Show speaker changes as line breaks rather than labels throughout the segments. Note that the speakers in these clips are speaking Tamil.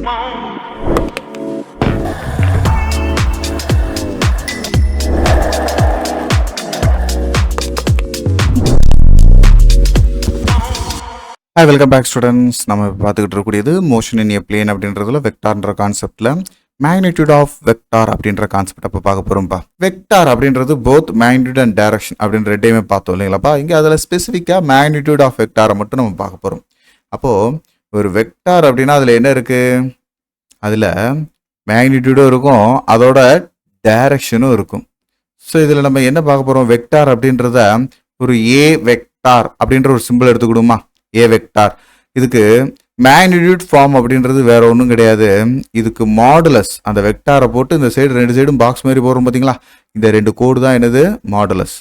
Hi, welcome back students. நம்ம பார்த்துக்கிட்டு இருக்கக்கூடியது மோஷன் இன் எ பிளேன் அப்படின்றதுல வெக்டார்ன்ற கான்செப்ட்ல மேக்னிடியூட் ஆஃப் வெக்டார் அப்படின்ற கான்செப்ட் அப்போ பார்க்க போகிறோம்ப்பா. வெக்டார் அப்படின்றது போத் மேக்னிடியூட் அண்ட் டைரக்ஷன் அப்படின்ற ரெண்டையுமே பார்த்தோம் இல்லைங்களாப்பா. இங்கே அதில் ஸ்பெசிஃபிக்காக மேக்னிடியூட் ஆஃப் வெக்டாரை மட்டும் நம்ம பார்க்க போகிறோம். அப்போது ஒரு வெக்டார் அப்படின்னா அதில் என்ன இருக்குது? அதில் மேக்னிடியூடும் இருக்கும், அதோட டைரக்ஷனும் இருக்கும். ஸோ இதில் நம்ம என்ன பார்க்க போகிறோம்? வெக்டார் அப்படின்றத ஒரு ஏ வெக்டார் அப்படின்ற ஒரு சிம்பிள் எடுத்துக்கிடுமா? ஏ வெக்டார். இதுக்கு மேக்னிடியூட் ஃபார்ம் அப்படின்றது வேற ஒன்றும் கிடையாது. இதுக்கு மாடுலஸ், அந்த வெக்டாரை போட்டு இந்த சைடு ரெண்டு சைடும் பாக்ஸ் மாதிரி போகிறோம் பார்த்தீங்களா, இந்த ரெண்டு கோடு தான் என்னது? மாடுலஸ்.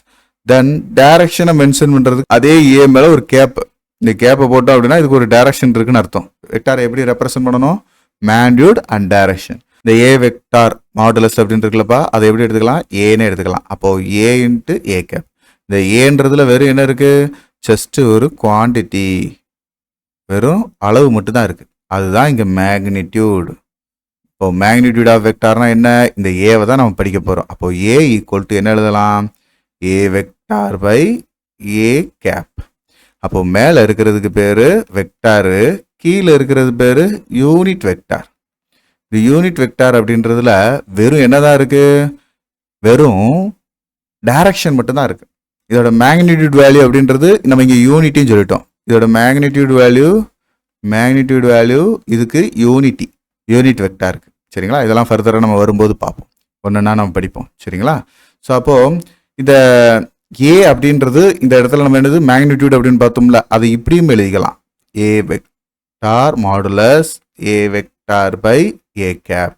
தென் டைரக்ஷனை மென்ஷன் பண்ணுறதுக்கு அதே ஏ மேலே ஒரு கேப், இந்த கேப்பை போட்டோம் அப்படின்னா இதுக்கு ஒரு டைரக்ஷன் இருக்குன்னு அர்த்தம். வெக்டாரை எப்படி ரெப்ரசென்ட் பண்ணணும்? Magnitude and direction. இந்த ஏ வெக்டார் மாடுலஸ் அப்படின்னு இருக்குல்லப்பா, அதை எப்படி எடுத்துக்கலாம்? ஏன்னு எடுத்துக்கலாம். அப்போது ஏ இன்ட்டு ஏ கேப். இந்த ஏன்றதுல வெறும் என்ன இருக்குது? ஜஸ்ட் ஒரு குவான்டிட்டி, வெறும் அளவு மட்டும்தான் இருக்குது. அதுதான் இங்கே மேக்னிடியூட். இப்போ மேக்னிடியூட் ஆஃப் வெக்டார்னா என்ன? இந்த ஏவை தான் நம்ம படிக்க போகிறோம். அப்போ ஏ ஈக்குவல் டு என்ன எழுதலாம்? ஏ வெக்டார் பை ஏ கேப். அப்போ மேலே இருக்கிறதுக்கு பேர் வெக்டாரு, கீழே இருக்கிறது பேர் யூனிட் வெக்டார். இந்த யூனிட் வெக்டார் அப்படின்றதுல வெறும் என்னதான் இருக்குது? வெறும் டைரக்ஷன் மட்டும்தான் இருக்குது. இதோட மேக்னிடியூட் வேல்யூ அப்படின்றது நம்ம இங்கே யூனிட்டின்னு சொல்லிட்டோம். இதோட மேக்னிடியூட் வேல்யூ இதுக்கு யூனிட் வெக்டாருக்கு. சரிங்களா? இதெல்லாம் ஃபர்தராக நம்ம வரும்போது பார்ப்போம், ஒன்றுன்னா நம்ம படிப்போம். சரிங்களா? ஸோ அப்போது இந்த ஏ அப்படின்றது இந்த இடத்துல நம்ம என்னது மேக்னிடியூட் அப்படின்னு பார்த்தோம்ல, அது இப்படியும் எழுதிக்கலாம். A vector modulus A vector by A cap.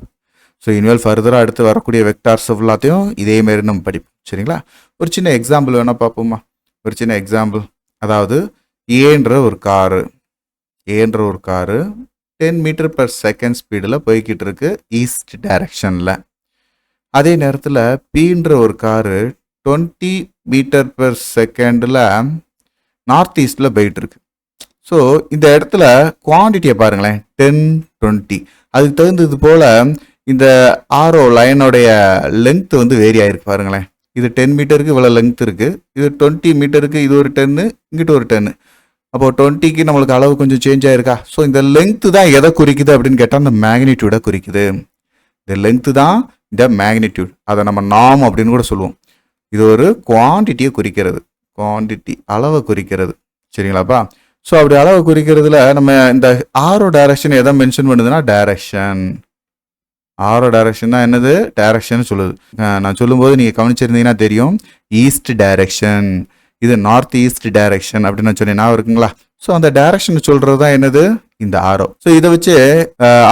So இனிமேல் ஃபர்தராக அடுத்து வரக்கூடிய வெக்டார்ஸ் எல்லாத்தையும் இதேமாரி நம்ம படிப்போம். சரிங்களா? ஒரு சின்ன எக்ஸாம்பிள் வேணால் பார்ப்போமா? ஒரு சின்ன எக்ஸாம்பிள், அதாவது ஏன்ற ஒரு காரு 10 மீட்டர் per செகண்ட் ஸ்பீடில் போய்கிட்டு இருக்கு ஈஸ்ட் டைரக்ஷனில். அதே நேரத்தில் பீன்ற ஒரு காரு 20 மீட்டர் per செகண்டில் நார்த் ஈஸ்டில் போயிட்டு இருக்கு. ஸோ இந்த இடத்துல குவான்டிட்டியை பாருங்களேன், 10, 20. அதுக்கு தகுந்தது போல் இந்த ஆரோ லைனோடைய லென்த் வந்து வேரி ஆகிருக்கு பாருங்களேன். இது 10 மீட்டருக்கு இவ்வளோ லென்த் இருக்குது, இது 20 மீட்டருக்கு இது ஒரு 10, இங்கிட்ட ஒரு 10. அப்போது 20க்கு நம்மளுக்கு அளவு கொஞ்சம் சேஞ்ச் ஆகிருக்கா? ஸோ இந்த லென்த்து தான் எதை குறிக்குது அப்படின்னு கேட்டால் அந்த மேக்னிடியூடை குறிக்குது. இந்த லென்த்து தான் இந்த மேக்னிடியூட். அதை நம்ம நாம் அப்படின்னு கூட சொல்லுவோம். இது ஒரு குவான்டிட்டியை குறிக்கிறது, அளவை குறிக்கிறது. சரிங்களாப்பா? ஸோ அப்படி அளவை குறிக்கிறதுல நம்ம இந்த ஆரோ டைரக்ஷன் எதை மென்ஷன் பண்ணுதுன்னா டைரக்ஷன். ஆரோ டைரக்ஷன் தான் என்னது? டைரக்ஷன் சொல்லுது. நான் சொல்லும்போது நீங்கள் கவனிச்சிருந்தீங்கன்னா தெரியும், ஈஸ்ட் டைரக்ஷன், இது நார்த் ஈஸ்ட் டைரக்ஷன் அப்படின்னு நான் சொன்னேன், இருக்குங்களா? ஸோ அந்த டைரக்ஷன் சொல்கிறது தான் என்னது? இந்த ஆரோ. ஸோ இதை வச்சு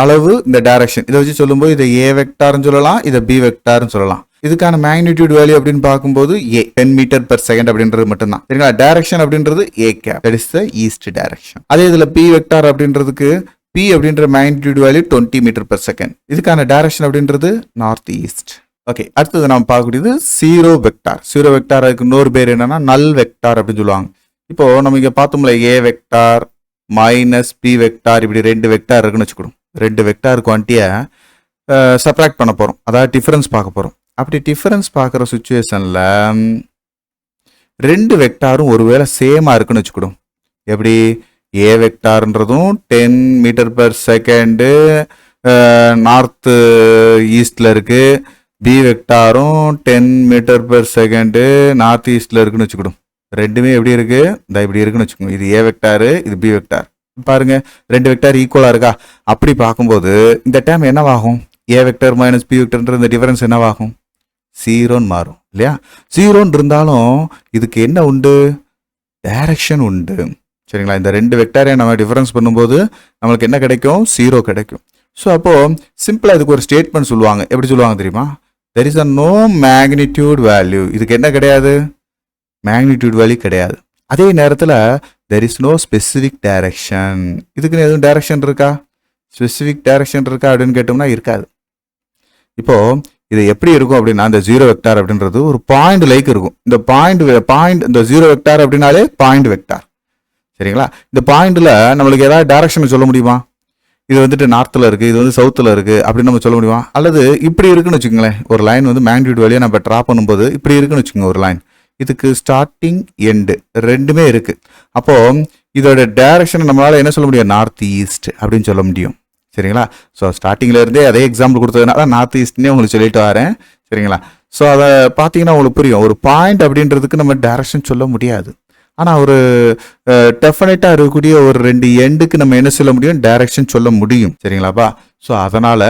அளவு, இந்த டைரக்ஷன் இதை வச்சு சொல்லும்போது இதை ஏ வெக்டார்னு சொல்லலாம், இதை பி வெக்டார்னு சொல்லலாம். இதுக்கான மேக்னிடியூட் வேல்யூ அப்படின்னு பார்க்கும்போது 10 மீட்டர் per செகண்ட் அப்படின்றது மட்டும்தான். சரிங்களா? டைரக்ஷன் அப்படின்றது A cap, that is the east direction. அதே இதில் பி வெக்டார் அப்படின்றதுக்கு பி அப்படின்ற magnitude value 20 metre per second. இதுக்கான டைரக்ஷன் அப்படின்றது நார்த் ஈஸ்ட். ஓகே, அடுத்தது நம்ம பார்க்கக்கூடியது ஜீரோ வெக்டார். ஜீரோ வெக்டார் அதுக்கு இன்னொரு பேர் என்னன்னா நல் வெக்டார் அப்படின்னு சொல்லுவாங்க. இப்போ நம்ம இங்கே பார்த்தோம்ல, ஏ வெக்டார் மைனஸ் பி வெக்டார், இப்படி 2 வெக்டார் இருக்குன்னு வச்சுக்கணும். 2 வெக்டார் குவான்டிட்டியை சப்ராக்ட் பண்ண போகிறோம், அதாவது டிஃபரன்ஸ் பார்க்க போகிறோம். அப்படி டிஃபரன்ஸ் பார்க்குற சுச்சுவேஷனில் 2 வெக்டாரும் ஒருவேளை சேமாக இருக்குன்னு வச்சுக்கிடும். எப்படி? ஏ வெக்டார்ன்றதும் 10 மீட்டர் per செகண்டு நார்த்து ஈஸ்டில் இருக்குது, பி வெக்டாரும் 10 மீட்டர் per செகண்டு நார்த் ஈஸ்டில் இருக்குன்னு வச்சுக்கிடும். ரெண்டுமே எப்படி இருக்குது? இந்த இப்படி இருக்குன்னு வச்சுக்கோங்க. இது ஏ வெக்டாரு, இது பி வெக்டார். பாருங்கள், 2 வெக்டார் ஈக்குவலாக இருக்கா? அப்படி பார்க்கும்போது இந்த டைம் என்னவாகும்? ஏ வெக்டார் மைனஸ் பி வெக்டார்ன்ற இந்த டிஃபரன்ஸ் என்னவாகும்? 0ன்னு மாறும் இல்லையா? 0ன்னு இருந்தாலும் இதுக்கு என்ன உண்டு? டைரக்ஷன் உண்டு. சரிங்களா? இந்த 2 வெக்டாரை நம்ம டிஃபரன்ஸ் பண்ணும்போது நம்மளுக்கு என்ன கிடைக்கும்? 0 கிடைக்கும். ஸோ அப்போது சிம்பிளாக இதுக்கு ஒரு ஸ்டேட்மெண்ட் சொல்லுவாங்க. எப்படி சொல்லுவாங்க தெரியுமா? There is a no magnitude value. இதுக்கு என்ன கிடையாது? மேக்னிடியூட் வேல்யூ கிடையாது. அதே நேரத்தில் there is no specific direction. இதுக்குன்னு எதுவும் டைரக்ஷன் இருக்கா? ஸ்பெசிஃபிக் டைரக்ஷன் இருக்கா அப்படின்னு கேட்டோம்னா இருக்காது. இப்போது இது எப்படி இருக்கும் அப்படின்னா, இந்த ஜீரோ வெக்டார் அப்படின்றது ஒரு பாயிண்ட் லைக் இருக்கும். இந்த பாயிண்ட் இந்த ஜீரோ வெக்டார் அப்படின்னாலே பாயிண்ட் வெக்டார். சரிங்களா? இந்த பாயிண்ட்ல நம்மளுக்கு ஏதாவது டைரக்ஷன் சொல்ல முடியுமா? இது வந்துட்டு நார்த்தில் இருக்குது, இது வந்து சவுத்தில் இருக்குது அப்படின்னு நம்ம சொல்ல முடியுமா? அல்லது இப்படி இருக்குன்னு வச்சுக்கோங்களேன், ஒரு லைன் வந்து மேக்னிடியூட் வழியாக நம்ம ட்ரா பண்ணும்போது இப்படி இருக்குன்னு வச்சுக்கோங்க ஒரு லைன். இதுக்கு ஸ்டார்டிங் எண்டு ரெண்டுமே இருக்குது. அப்போது இதோட டைரக்ஷனை நம்மளால் என்ன சொல்ல முடியும்? நார்த் ஈஸ்ட் அப்படின்னு சொல்ல முடியும். சரிங்களா? ஸோ ஸ்டார்டிங்கில் இருந்தே அதே எக்ஸாம்பிள் கொடுத்ததுனால நார்த் ஈஸ்ட்னே உங்களுக்கு சொல்லிட்டு வரேன். சரிங்களா? ஸோ அதை பார்த்தீங்கன்னா உங்களுக்கு புரியும். ஒரு பாயிண்ட் அப்படின்றதுக்கு நம்ம டைரக்ஷன் சொல்ல முடியாது. ஆனால் ஒரு டெஃபினட்டாக இருக்கக்கூடிய ஒரு 2 எண்டுக்கு நம்ம என்ன சொல்ல முடியும்? டைரக்ஷன் சொல்ல முடியும். சரிங்களாப்பா? ஸோ அதனால்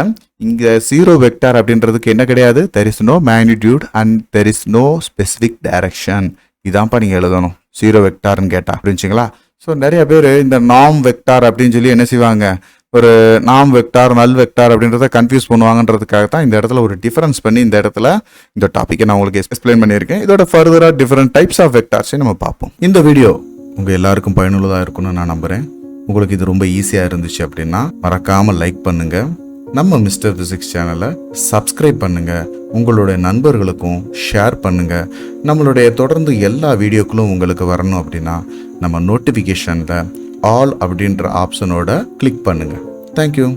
இங்கே ஜீரோ வெக்டார் அப்படின்றதுக்கு என்ன கிடையாது? There is no magnitude and there is no specific direction. இதான்ப்பா நீங்கள் எழுதணும் ஜீரோ வெக்டார்னு கேட்டால். புரிஞ்சுங்களா? ஸோ நிறைய பேர் இந்த நாம் வெக்டார் அப்படின்னு சொல்லி என்ன செய்வாங்க, ஒரு நாம் வெக்டார் நல் வெக்டார் அப்படின்றத கன்ஃபியூஸ் பண்ணுவாங்கன்றதுக்காக தான் இந்த இடத்துல ஒரு டிஃபரன்ஸ் பண்ணி இந்த இடத்துல இந்த டாப்பிக்கை நான் உங்களுக்கு எக்ஸ்பிளைன் பண்ணியிருக்கேன். இதோட ஃபர்தராக டிஃப்ரெண்ட் டைப்ஸ் ஆஃப் வெக்டார்ஸை நம்ம பார்ப்போம். இந்த வீடியோ உங்கள் எல்லாருக்கும் பயனுள்ளதாக இருக்கும்னு நான் நம்புகிறேன். உங்களுக்கு இது ரொம்ப ஈஸியாக இருந்துச்சு அப்படின்னா மறக்காமல் லைக் பண்ணுங்கள். நம்ம மிஸ்டர் ஃபிசிக்ஸ் சேனலை சப்ஸ்கிரைப் பண்ணுங்கள். உங்களுடைய நண்பர்களுக்கும் ஷேர் பண்ணுங்கள். நம்மளுடைய தொடர்ந்து எல்லா வீடியோக்களும் உங்களுக்கு வரணும் அப்படின்னா நம்ம நோட்டிஃபிகேஷனில் ஆல் அப்படின்ற ஆப்ஷனோட கிளிக் பண்ணுங்கள். தேங்க்யூ.